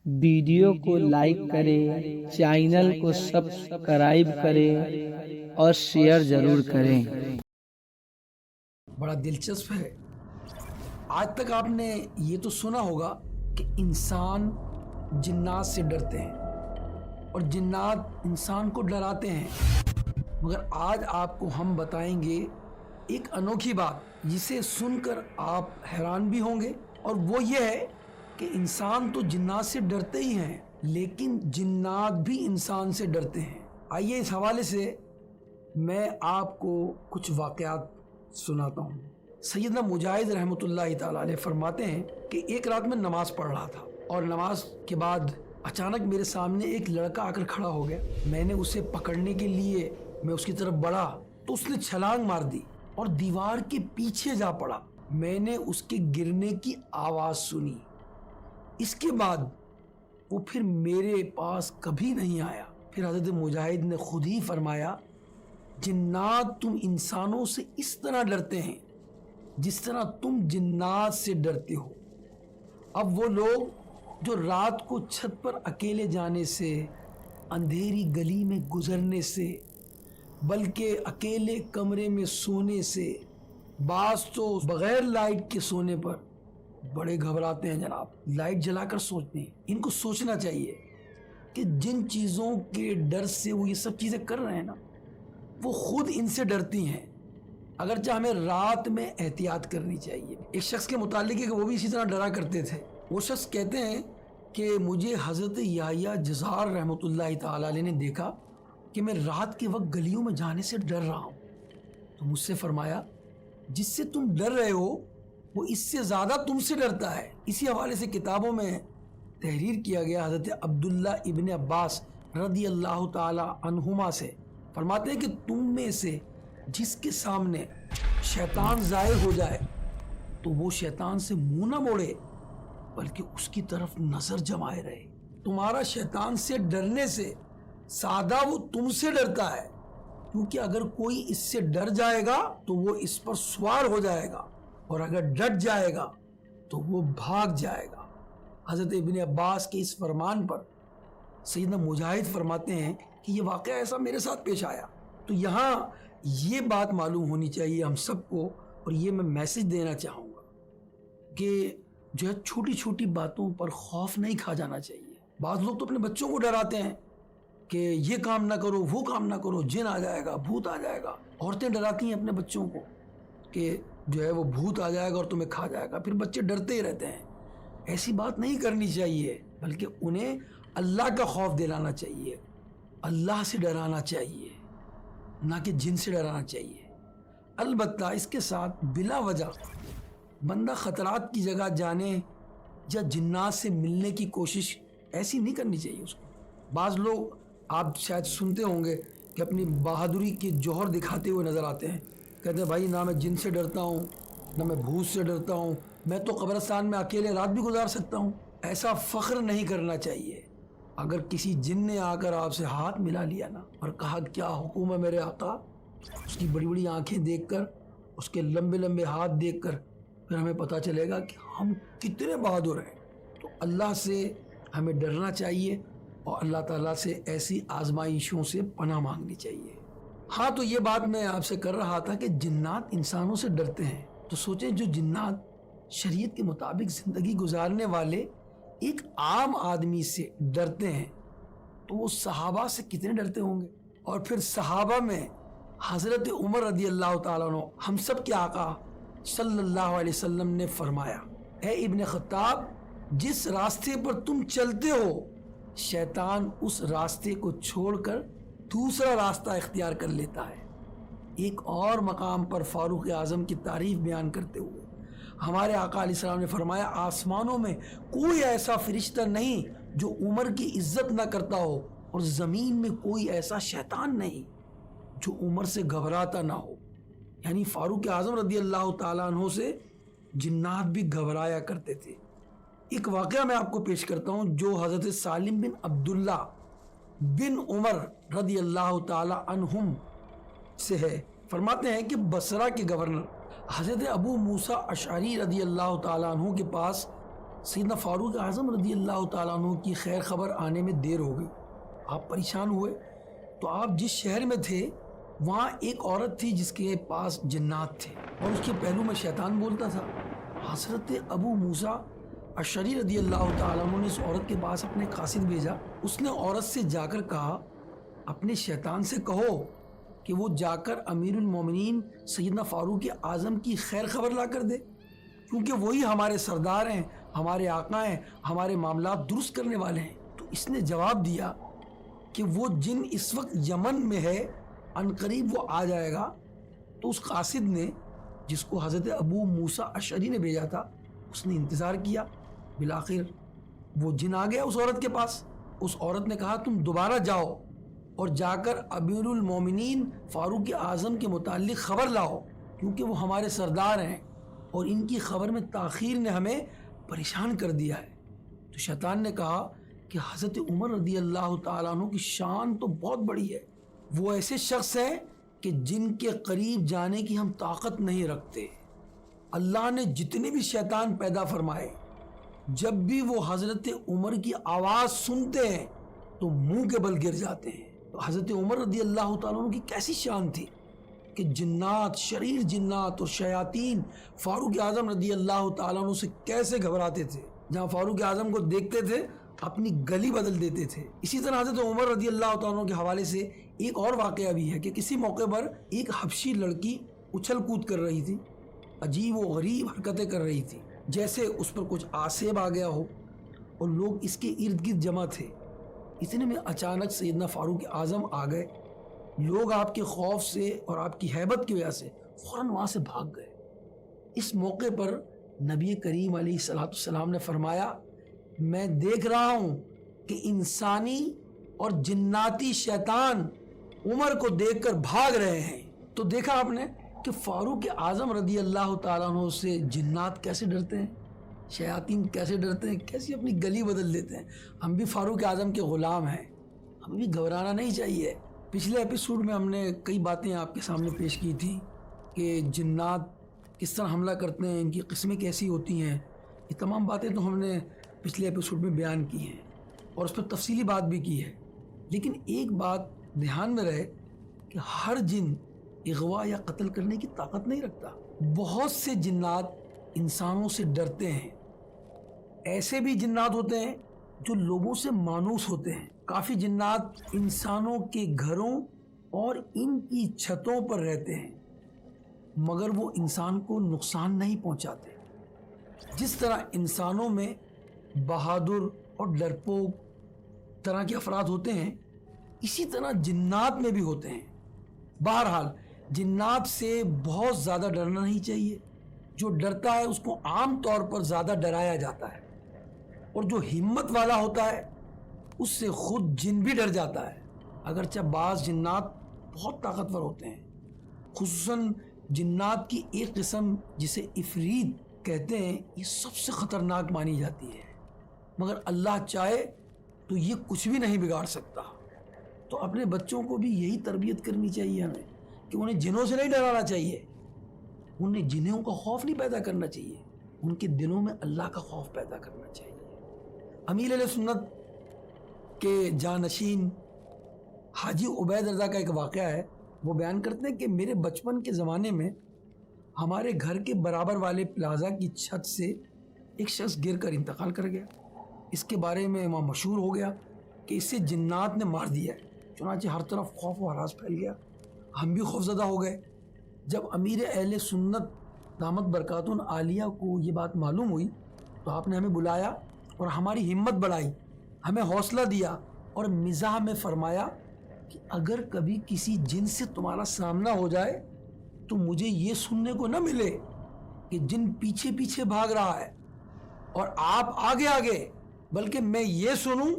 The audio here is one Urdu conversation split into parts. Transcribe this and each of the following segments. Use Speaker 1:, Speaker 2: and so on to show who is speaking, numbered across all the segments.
Speaker 1: ویڈیو کو لائک کریں، چینل کو سبسکرائب کریں اور شیئر ضرور کریں۔
Speaker 2: بڑا دلچسپ ہے۔ آج تک آپ نے یہ تو سنا ہوگا کہ انسان جنات سے ڈرتے ہیں اور جنات انسان کو ڈراتے ہیں، مگر آج آپ کو ہم بتائیں گے ایک انوکھی بات جسے سن کر آپ حیران بھی ہوں گے، اور وہ یہ ہے کہ انسان تو جنات سے ڈرتے ہی ہیں، لیکن جنات بھی انسان سے ڈرتے ہیں۔ آئیے اس حوالے سے میں آپ کو کچھ واقعات سناتا ہوں۔ سیدنا مجاہد رحمۃ اللہ تعالی علیہ فرماتے ہیں کہ ایک رات میں نماز پڑھ رہا تھا اور نماز کے بعد اچانک میرے سامنے ایک لڑکا آ کر کھڑا ہو گیا۔ میں نے اسے پکڑنے کے لیے میں اس کی طرف بڑھا تو اس نے چھلانگ مار دی اور دیوار کے پیچھے جا پڑا۔ میں نے اس کے گرنے کی آواز سنی، اس کے بعد وہ پھر میرے پاس کبھی نہیں آیا۔ پھر حضرت مجاہد نے خود ہی فرمایا، جنات تم انسانوں سے اس طرح ڈرتے ہیں جس طرح تم جنات سے ڈرتے ہو۔ اب وہ لوگ جو رات کو چھت پر اکیلے جانے سے، اندھیری گلی میں گزرنے سے، بلکہ اکیلے کمرے میں سونے سے، بعض تو بغیر لائٹ کے سونے پر بڑے گھبراتے ہیں جناب، لائٹ جلا کر سوچتے ہیں۔ ان کو سوچنا چاہیے کہ جن چیزوں کے ڈر سے وہ یہ سب چیزیں کر رہے ہیں نا، وہ خود ان سے ڈرتی ہیں، اگرچہ ہمیں رات میں احتیاط کرنی چاہیے۔ ایک شخص کے متعلق ہے کہ وہ بھی اسی طرح ڈرا کرتے تھے۔ وہ شخص کہتے ہیں کہ مجھے حضرت یحییٰ جزار رحمۃ اللہ تعالی علیہ نے دیکھا کہ میں رات کے وقت گلیوں میں جانے سے ڈر رہا ہوں، تو مجھ سے فرمایا، جس سے تم ڈر رہے ہو وہ اس سے زیادہ تم سے ڈرتا ہے۔ اسی حوالے سے کتابوں میں تحریر کیا گیا حضرت عبداللہ ابن عباس رضی اللہ تعالی عنہما سے، فرماتے ہیں کہ تم میں سے جس کے سامنے شیطان ظاہر ہو جائے تو وہ شیطان سے منہ نہ موڑے بلکہ اس کی طرف نظر جمائے رہے۔ تمہارا شیطان سے ڈرنے سے زیادہ وہ تم سے ڈرتا ہے، کیونکہ اگر کوئی اس سے ڈر جائے گا تو وہ اس پر سوار ہو جائے گا، اور اگر ڈٹ جائے گا تو وہ بھاگ جائے گا۔ حضرت ابن عباس کے اس فرمان پر سیدنا مجاہد فرماتے ہیں کہ یہ واقعہ ایسا میرے ساتھ پیش آیا۔ تو یہاں یہ بات معلوم ہونی چاہیے ہم سب کو، اور یہ میں میسج دینا چاہوں گا کہ جو ہے چھوٹی چھوٹی باتوں پر خوف نہیں کھا جانا چاہیے۔ بعض لوگ تو اپنے بچوں کو ڈراتے ہیں کہ یہ کام نہ کرو، وہ کام نہ کرو، جن آ جائے گا، بھوت آ جائے گا۔ عورتیں ڈراتی ہیں اپنے بچوں کو کہ جو ہے وہ بھوت آ جائے گا اور تمہیں کھا جائے گا، پھر بچے ڈرتے ہی رہتے ہیں۔ ایسی بات نہیں کرنی چاہیے، بلکہ انہیں اللہ کا خوف دلانا چاہیے، اللہ سے ڈرانا چاہیے، نہ کہ جن سے ڈرانا چاہیے۔ البتہ اس کے ساتھ بلا وجہ بندہ خطرات کی جگہ جانے یا جنات سے ملنے کی کوشش ایسی نہیں کرنی چاہیے اس کو۔ بعض لوگ آپ شاید سنتے ہوں گے کہ اپنی بہادری کے جوہر دکھاتے ہوئے نظر آتے ہیں، کہتے ہیں بھائی نہ میں جن سے ڈرتا ہوں، نہ میں بھوت سے ڈرتا ہوں، میں تو قبرستان میں اکیلے رات بھی گزار سکتا ہوں۔ ایسا فخر نہیں کرنا چاہیے۔ اگر کسی جن نے آ کر آپ سے ہاتھ ملا لیا نا اور کہا کیا حکم ہے میرے آقا، اس کی بڑی بڑی آنکھیں دیکھ کر، اس کے لمبے لمبے ہاتھ دیکھ کر پھر ہمیں پتہ چلے گا کہ ہم کتنے بہادر ہیں۔ تو اللہ سے ہمیں ڈرنا چاہیے اور اللہ تعالیٰ سے ایسی آزمائشوں سے پناہ مانگنی چاہیے۔ ہاں، تو یہ بات میں آپ سے کر رہا تھا کہ جنات انسانوں سے ڈرتے ہیں، تو سوچیں جو جنات شریعت کے مطابق زندگی گزارنے والے ایک عام آدمی سے ڈرتے ہیں تو وہ صحابہ سے کتنے ڈرتے ہوں گے۔ اور پھر صحابہ میں حضرت عمر رضی اللہ تعالیٰ عنہ، ہم سب کے آقا صلی اللہ علیہ وسلم نے فرمایا، اے ابن خطاب، جس راستے پر تم چلتے ہو شیطان اس راستے کو چھوڑ کر دوسرا راستہ اختیار کر لیتا ہے۔ ایک اور مقام پر فاروق اعظم کی تعریف بیان کرتے ہوئے ہمارے آقا علیہ السلام نے فرمایا، آسمانوں میں کوئی ایسا فرشتہ نہیں جو عمر کی عزت نہ کرتا ہو، اور زمین میں کوئی ایسا شیطان نہیں جو عمر سے گھبراتا نہ ہو۔ یعنی فاروق اعظم رضی اللہ تعالیٰ عنہ سے جنات بھی گھبرایا کرتے تھے۔ ایک واقعہ میں آپ کو پیش کرتا ہوں جو حضرت سالم بن عبداللہ بن عمر رضی اللہ تعالی عنہم سے ہے۔ فرماتے ہیں کہ بصرہ کے گورنر حضرت ابو موسیٰ اشعری رضی اللہ تعالیٰ عنہ کے پاس سیدنا فاروق اعظم رضی اللہ تعالیٰ عنہ کی خیر خبر آنے میں دیر ہو گئی، آپ پریشان ہوئے، تو آپ جس شہر میں تھے وہاں ایک عورت تھی جس کے پاس جنات تھے اور اس کے پہلو میں شیطان بولتا تھا۔ حضرت ابو موسیٰ اشعری رضی اللہ تعالیٰ عنہ نے اس عورت کے پاس اپنے قاصد بھیجا۔ اس نے عورت سے جا کر کہا، اپنے شیطان سے کہو کہ وہ جا کر امیر المومنین سیدنا فاروق اعظم کی خیر خبر لا کر دے، کیونکہ وہی ہمارے سردار ہیں، ہمارے آقا ہیں، ہمارے معاملات درست کرنے والے ہیں۔ تو اس نے جواب دیا کہ وہ جن اس وقت یمن میں ہے، عنقریب وہ آ جائے گا۔ تو اس قاصد نے، جس کو حضرت ابو موسیٰ اشعری نے بھیجا تھا، اس نے انتظار کیا، بالآخر وہ جن آ گیا اس عورت کے پاس۔ اس عورت نے کہا، تم دوبارہ جاؤ اور جا کر امیر المومنین فاروق اعظم کے متعلق خبر لاؤ، کیونکہ وہ ہمارے سردار ہیں اور ان کی خبر میں تاخیر نے ہمیں پریشان کر دیا ہے۔ تو شیطان نے کہا کہ حضرت عمر رضی اللہ تعالیٰ عنہ کی شان تو بہت بڑی ہے، وہ ایسے شخص ہیں کہ جن کے قریب جانے کی ہم طاقت نہیں رکھتے۔ اللہ نے جتنے بھی شیطان پیدا فرمائے، جب بھی وہ حضرت عمر کی آواز سنتے ہیں تو منہ کے بل گر جاتے ہیں۔ تو حضرت عمر رضی اللہ تعالیٰ عنہ کی کیسی شان تھی کہ جنات، شریر جنات اور شیاطین فاروق اعظم رضی اللہ تعالیٰ عنہ سے کیسے گھبراتے تھے، جہاں فاروق اعظم کو دیکھتے تھے اپنی گلی بدل دیتے تھے۔ اسی طرح حضرت عمر رضی اللہ تعالیٰ عنہ کے حوالے سے ایک اور واقعہ بھی ہے کہ کسی موقع پر ایک حبشی لڑکی اچھل کود کر رہی تھی، عجیب و غریب حرکتیں کر رہی تھی، جیسے اس پر کچھ آسیب آ گیا ہو، اور لوگ اس کے ارد گرد جمع تھے۔ اتنے میں اچانک سیدنا فاروق اعظم آ گئے۔ لوگ آپ کے خوف سے اور آپ کی ہیبت کی وجہ سے فوراً وہاں سے بھاگ گئے۔ اس موقع پر نبی کریم علیہ الصلوۃ والسلام نے فرمایا، میں دیکھ رہا ہوں کہ انسانی اور جناتی شیطان عمر کو دیکھ کر بھاگ رہے ہیں۔ تو دیکھا آپ نے کہ فاروق اعظم رضی اللہ تعالیٰ عنہ سے جنات کیسے ڈرتے ہیں، شیاطین کیسے ڈرتے ہیں، کیسے اپنی گلی بدل دیتے ہیں۔ ہم بھی فاروق اعظم کے غلام ہیں، ہمیں بھی گھبرانا نہیں چاہیے۔ پچھلے ایپیسوڈ میں ہم نے کئی باتیں آپ کے سامنے پیش کی تھی کہ جنات کس طرح حملہ کرتے ہیں، ان کی قسمیں کیسی ہوتی ہیں، یہ تمام باتیں تو ہم نے پچھلے ایپیسوڈ میں بیان کی ہیں اور اس پر تفصیلی بات بھی کی ہے۔ لیکن ایک بات دھیان میں رہے کہ ہر جن اغوا یا قتل کرنے کی طاقت نہیں رکھتا۔ بہت سے جنات انسانوں سے ڈرتے ہیں، ایسے بھی جنات ہوتے ہیں جو لوگوں سے مانوس ہوتے ہیں۔ کافی جنات انسانوں کے گھروں اور ان کی چھتوں پر رہتے ہیں، مگر وہ انسان کو نقصان نہیں پہنچاتے۔ جس طرح انسانوں میں بہادر اور ڈرپوک طرح کے افراد ہوتے ہیں، اسی طرح جنات میں بھی ہوتے ہیں۔ بہرحال جنات سے بہت زیادہ ڈرنا نہیں چاہیے۔ جو ڈرتا ہے اس کو عام طور پر زیادہ ڈرایا جاتا ہے، اور جو ہمت والا ہوتا ہے اس سے خود جن بھی ڈر جاتا ہے۔ اگرچہ بعض جنات بہت طاقتور ہوتے ہیں، خصوصاً جنات کی ایک قسم جسے عفریت کہتے ہیں، یہ سب سے خطرناک مانی جاتی ہے، مگر اللہ چاہے تو یہ کچھ بھی نہیں بگاڑ سکتا۔ تو اپنے بچوں کو بھی یہی تربیت کرنی چاہیے ہمیں کہ انہیں جنوں سے نہیں ڈرانا چاہیے، انہیں جنوں کا خوف نہیں پیدا کرنا چاہیے، ان کے دلوں میں اللہ کا خوف پیدا کرنا چاہیے۔ امیر اہل سنت کے جانشین حاجی عبید رضا کا ایک واقعہ ہے۔ وہ بیان کرتے ہیں کہ میرے بچپن کے زمانے میں ہمارے گھر کے برابر والے پلازا کی چھت سے ایک شخص گر کر انتقال کر گیا۔ اس کے بارے میں وہاں مشہور ہو گیا کہ اسے جنات نے مار دیا ہے۔ چنانچہ ہر طرف خوف و ہراس پھیل گیا، ہم بھی خوفزدہ ہو گئے۔ جب امیر اہل سنت دامت برکاتہ عالیہ کو یہ بات معلوم ہوئی تو آپ نے ہمیں بلایا اور ہماری ہمت بڑھائی، ہمیں حوصلہ دیا اور مزاح میں فرمایا کہ اگر کبھی کسی جن سے تمہارا سامنا ہو جائے تو مجھے یہ سننے کو نہ ملے کہ جن پیچھے پیچھے بھاگ رہا ہے اور آپ آگے آگے، بلکہ میں یہ سنوں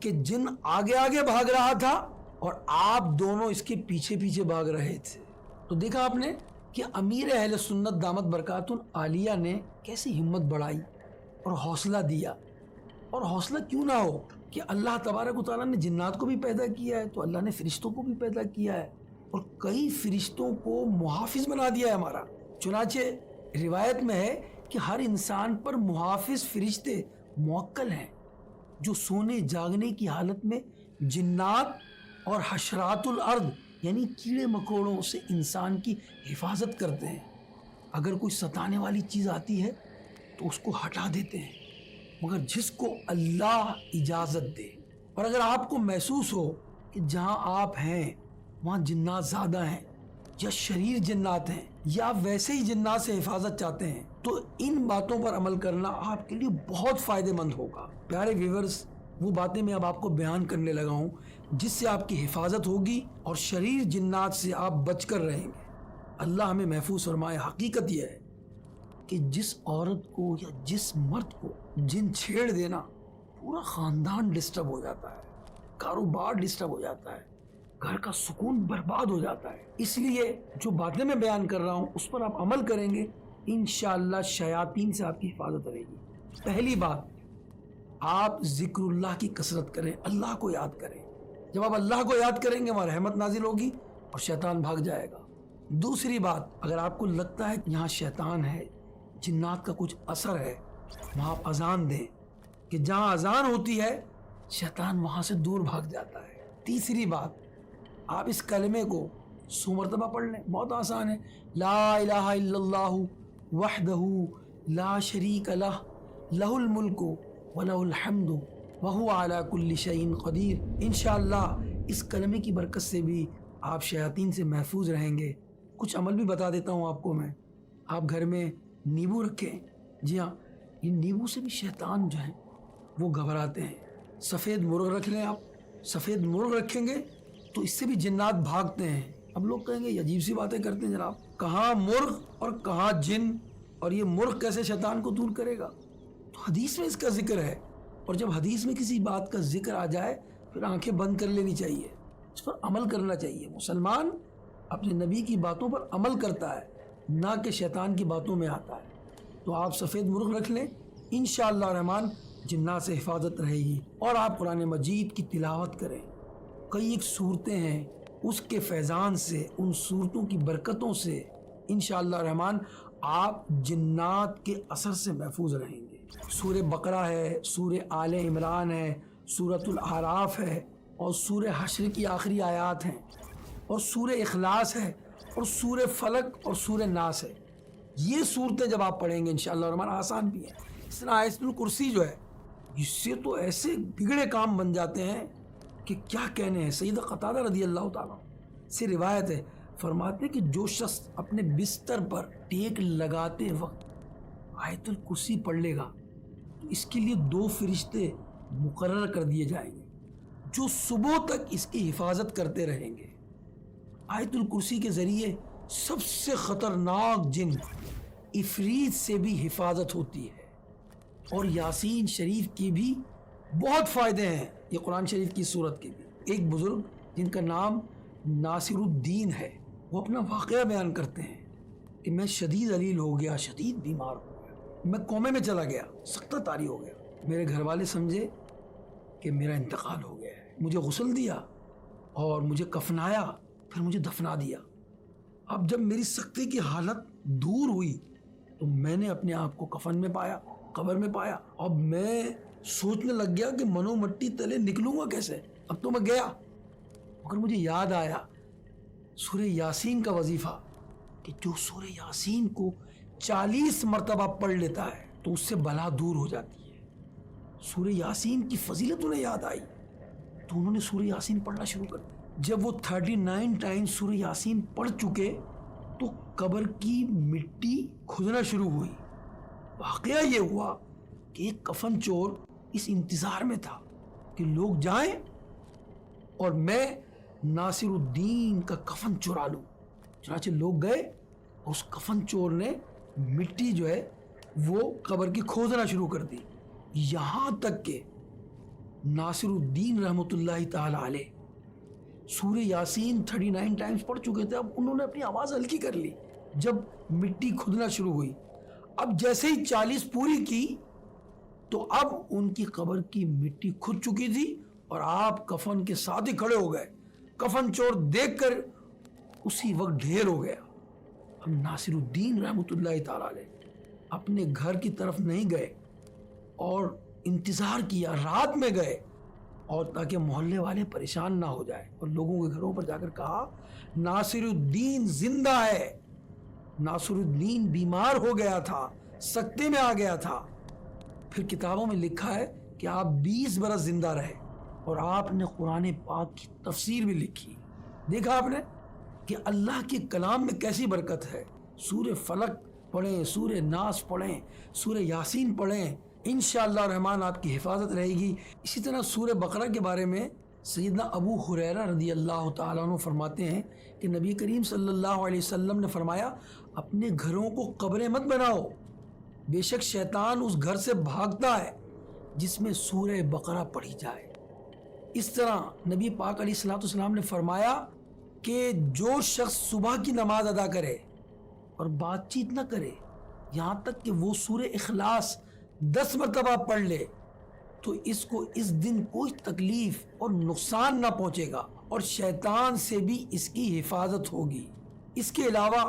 Speaker 2: کہ جن آگے آگے بھاگ رہا تھا اور آپ دونوں اس کے پیچھے پیچھے بھاگ رہے تھے۔ تو دیکھا آپ نے کہ امیر اہل سنت دامت برکاتہ عالیہ نے کیسی ہمت بڑھائی اور حوصلہ دیا۔ اور حوصلہ کیوں نہ ہو کہ اللہ تبارک و تعالیٰ نے جنات کو بھی پیدا کیا ہے، تو اللہ نے فرشتوں کو بھی پیدا کیا ہے اور کئی فرشتوں کو محافظ بنا دیا ہے ہمارا۔ چنانچہ روایت میں ہے کہ ہر انسان پر محافظ فرشتے موکل ہیں جو سونے جاگنے کی حالت میں جنات اور حشرات الارض یعنی کیڑے مکوڑوں سے انسان کی حفاظت کرتے ہیں. اگر کوئی ستانے والی چیز آتی ہے تو اس کو ہٹا دیتے ہیں، مگر جس کو اللہ اجازت دے. اور اگر آپ کو محسوس ہو کہ جہاں آپ ہیں وہاں جنات زیادہ ہیں یا شریر جنات ہیں یا ویسے ہی جنات سے حفاظت چاہتے ہیں، تو ان باتوں پر عمل کرنا آپ کے لیے بہت فائدہ مند ہوگا. پیارے ویورز، وہ باتیں میں اب آپ کو بیان کرنے لگا ہوں جس سے آپ کی حفاظت ہوگی اور شریر جنات سے آپ بچ کر رہیں گے. اللہ ہمیں محفوظ فرمائے. حقیقت یہ ہے کہ جس عورت کو یا جس مرد کو جن چھیڑ دینا، پورا خاندان ڈسٹرب ہو جاتا ہے، کاروبار ڈسٹرب ہو جاتا ہے، گھر کا سکون برباد ہو جاتا ہے. اس لیے جو باتیں میں بیان کر رہا ہوں اس پر آپ عمل کریں گے، انشاءاللہ شیاطین سے آپ کی حفاظت رہے گی. پہلی بات، آپ ذکر اللہ کی کثرت کریں، اللہ کو یاد کریں. جب آپ اللہ کو یاد کریں گے وہاں رحمت نازل ہوگی اور شیطان بھاگ جائے گا. دوسری بات، اگر آپ کو لگتا ہے یہاں شیطان ہے، جنات کا کچھ اثر ہے، وہاں آپ اذان دیں کہ جہاں اذان ہوتی ہے شیطان وہاں سے دور بھاگ جاتا ہے. تیسری بات، آپ اس کلمے کو 100 مرتبہ پڑھ لیں. بہت آسان ہے. لا الہ الا اللہ وحدہ لا شریک لہ لہ الملک ولہ الحمد وہو علی کل شیء قدیر. انشاءاللہ اس کلمے کی برکت سے بھی آپ شیاطین سے محفوظ رہیں گے. کچھ عمل بھی بتا دیتا ہوں آپ کو میں. آپ گھر میں نیبو رکھیں. جی ہاں، یہ نیبو سے بھی شیطان جو ہیں وہ گھبراتے ہیں. سفید مرغ رکھ لیں. آپ سفید مرغ رکھیں گے تو اس سے بھی جنات بھاگتے ہیں. اب لوگ کہیں گے یہ عجیب سی باتیں کرتے ہیں جناب، کہاں مرغ اور کہاں جن، اور یہ مرغ کیسے شیطان کو دور کرے گا؟ تو حدیث میں اس کا ذکر ہے، اور جب حدیث میں کسی بات کا ذکر آ جائے پھر آنکھیں بند کر لینی چاہیے، اس پر عمل کرنا چاہیے. مسلمان اپنے نبی کی باتوں پر عمل کرتا ہے، نہ کہ شیطان کی باتوں میں آتا ہے. تو آپ سفید مرغ رکھ لیں، انشاءاللہ الرحمن جنات سے حفاظت رہے گی. اور آپ قرآن مجید کی تلاوت کریں. کئی ایک صورتیں ہیں، اس کے فیضان سے، ان صورتوں کی برکتوں سے انشاءاللہ الرحمن آپ جنات کے اثر سے محفوظ رہیں گے. سورہ بقرہ ہے، سورہ آل عمران ہے، سورۃ الاعراف ہے، اور سورہ حشر کی آخری آیات ہیں، اور سورہ اخلاص ہے، اور سورہ فلق اور سورہ ناس ہے. یہ صورتیں جب آپ پڑھیں گے انشاءاللہ الرحمن آسان بھی ہیں. اس طرح آیت الکرسی جو ہے، اس سے تو ایسے بگڑے کام بن جاتے ہیں کہ کیا کہنے ہیں. سیدہ قتادہ رضی اللہ تعالیٰ سے روایت ہے، فرماتے ہیں کہ جو شخص اپنے بستر پر ٹیک لگاتے وقت آیت الکرسی پڑھ لے گا تو اس کے لیے 2 فرشتے مقرر کر دیے جائیں گے جو صبح تک اس کی حفاظت کرتے رہیں گے. آیت الکرسی کے ذریعے سب سے خطرناک جن عفریت سے بھی حفاظت ہوتی ہے. اور یاسین شریف کی بھی بہت فائدے ہیں، یہ قرآن شریف کی صورت کے بھی. ایک بزرگ جن کا نام ناصر الدین ہے، وہ اپنا واقعہ بیان کرتے ہیں کہ میں شدید علیل ہو گیا، شدید بیمار ہو گیا، میں کومے میں چلا گیا، سکتہ طاری ہو گیا. میرے گھر والے سمجھے کہ میرا انتقال ہو گیا ہے. مجھے غسل دیا اور مجھے کفنایا، پھر مجھے دفنا دیا. اب جب میری سکتے کی حالت دور ہوئی تو میں نے اپنے آپ کو کفن میں پایا، قبر میں پایا. اب میں سوچنے لگ گیا کہ منو مٹی تلے نکلوں گا کیسے. اب تو میں گیا، مگر مجھے یاد آیا سورہ یاسین کا وظیفہ کہ جو سورہ یاسین کو 40 مرتبہ پڑھ لیتا ہے تو اس سے بلا دور ہو جاتی ہے. سورہ یاسین کی فضیلت انہیں یاد آئی تو انہوں نے سورہ یاسین پڑھنا شروع کر دیا. جب وہ 39 ٹائم سورہ یاسین پڑھ چکے تو قبر کی مٹی کھدنا شروع ہوئی. واقعہ یہ ہوا کہ ایک کفن چور اس انتظار میں تھا کہ لوگ جائیں اور میں ناصر الدین کا کفن چرا لوں. چنانچہ لوگ گئے اور اس کفن چور نے مٹی جو ہے وہ قبر کی کھودنا شروع کر دی. یہاں تک کہ ناصر الدین رحمۃ اللہ تعالی علیہ سورہ یاسین 39 ٹائمز پڑھ چکے تھے. اب انہوں نے اپنی آواز ہلکی کر لی جب مٹی کھدنا شروع ہوئی. اب جیسے ہی 40 پوری کی تو اب ان کی قبر کی مٹی کھد چکی تھی اور آپ کفن کے ساتھ ہی کھڑے ہو گئے. کفن چور دیکھ کر اسی وقت ڈھیر ہو گیا. اب ناصر الدین رحمۃ اللہ تعالی علیہ اپنے گھر کی طرف نہیں گئے اور انتظار کیا، رات میں گئے، اور تاکہ محلے والے پریشان نہ ہو جائے، اور لوگوں کے گھروں پر جا کر کہا ناصر الدین زندہ ہے، ناصر الدین بیمار ہو گیا تھا، سکتے میں آ گیا تھا۔ پھر کتابوں میں لکھا ہے کہ آپ 20 برس زندہ رہے، اور آپ نے قرآن پاک کی تفسیر بھی لکھی۔ دیکھا آپ نے کہ اللہ کے کلام میں کیسی برکت ہے۔ سورہ فلق پڑھیں، سورہ ناس پڑھیں، سورہ یاسین پڑھیں، انشاءاللہ الرحمن آپ کی حفاظت رہے گی۔ اسی طرح سورہ بقرہ کے بارے میں سیدنا ابو ہریرہ رضی اللہ تعالیٰ عنہ فرماتے ہیں کہ نبی کریم صلی اللہ علیہ وسلم نے فرمایا اپنے گھروں کو قبریں مت بناؤ، بے شک شیطان اس گھر سے بھاگتا ہے جس میں سورہ بقرہ پڑھی جائے۔ اس طرح نبی پاک علیہ الصلوۃ والسلام نے فرمایا کہ جو شخص صبح کی نماز ادا کرے اور بات چیت نہ کرے یہاں تک کہ وہ سورہ اخلاص 10 مرتبہ پڑھ لے تو اس کو اس دن کوئی تکلیف اور نقصان نہ پہنچے گا، اور شیطان سے بھی اس کی حفاظت ہوگی۔ اس کے علاوہ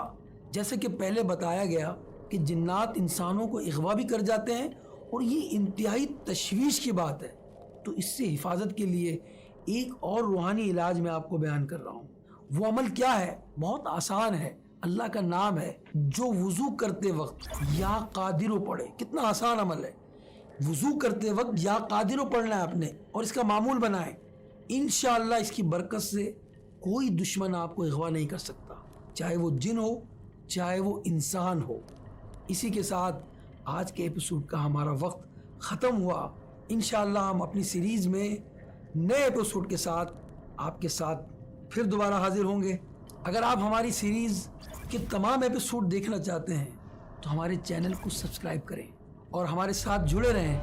Speaker 2: جیسے کہ پہلے بتایا گیا کہ جنات انسانوں کو اغوا بھی کر جاتے ہیں، اور یہ انتہائی تشویش کی بات ہے، تو اس سے حفاظت کے لیے ایک اور روحانی علاج میں آپ کو بیان کر رہا ہوں۔ وہ عمل کیا ہے؟ بہت آسان ہے، اللہ کا نام ہے۔ جو وضو کرتے وقت یا قادرو پڑھے، کتنا آسان عمل ہے۔ وضو کرتے وقت یا قادرو پڑھنا ہے آپ نے، اور اس کا معمول بنائیں، انشاءاللہ اس کی برکت سے کوئی دشمن آپ کو اغوا نہیں کر سکتا، چاہے وہ جن ہو چاہے وہ انسان ہو۔ اسی کے ساتھ آج کے ایپیسوڈ کا ہمارا وقت ختم ہوا۔ انشاءاللہ ہم اپنی سیریز میں نئے ایپیسوڈ کے ساتھ آپ کے ساتھ پھر دوبارہ حاضر ہوں گے۔ اگر آپ ہماری سیریز کے تمام ایپیسوڈ دیکھنا چاہتے ہیں تو ہمارے چینل کو سبسکرائب کریں اور ہمارے ساتھ جڑے رہیں۔